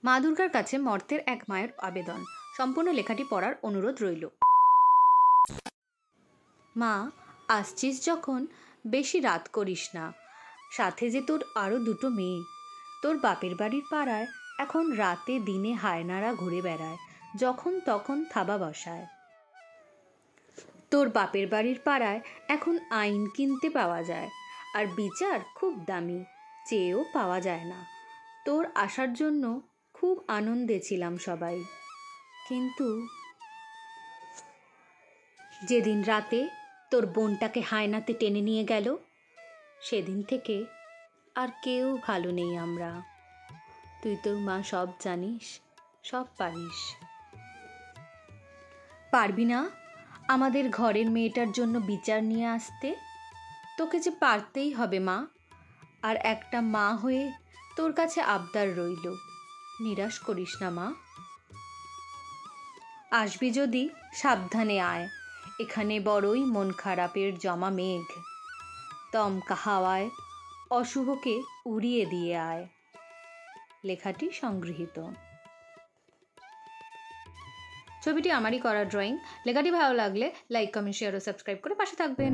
মা দুর্গার কাছে মর্তের এক মায়ের আবেদন। সম্পূর্ণ লেখাটি পড়ার অনুরোধ রইল। মা, আসছিস যখন বেশি রাত করিস না। সাথে যে তোর আরও দুটো মেয়ে। তোর বাপের বাড়ির পাড়ায় এখন রাতে দিনে হায়নারা ঘুরে বেড়ায়, যখন তখন থাবা বসায়। তোর বাপের বাড়ির পাড়ায় এখন আইন কিনতে পাওয়া যায়, আর বিচার খুব দামি, চেয়েও পাওয়া যায় না। তোর আসার জন্য খুব আনন্দে ছিলাম সবাই, কিন্তু যেদিন রাতে তোর বোনটাকে হায়নাতে টেনে নিয়ে গেল, সেদিন থেকে আর কেউ ভালো নেই আমরা। তুই তো মা সব জানিস, সব পারিস। পারবি না আমাদের ঘরের মেয়েটার জন্য বিচার নিয়ে আসতে? তোকে যে পারতেই হবে মা। আর একটা মা হয়ে তোর কাছে আবদার রইল, নিরাশ করিস না মা। আসবি যদি সাবধানে আয়, এখানে বড়ই মন খারাপের জমা মেঘ। দমকা হাওয়ায় অশুভকে উড়িয়ে দিয়ে আয়। লেখাটি সংগৃহীত। ছবিটি আমারই করা ড্রয়িং। লেখাটি ভালো লাগলে লাইক, কমেন্ট, শেয়ার ও সাবস্ক্রাইব করে পাশে থাকবেন।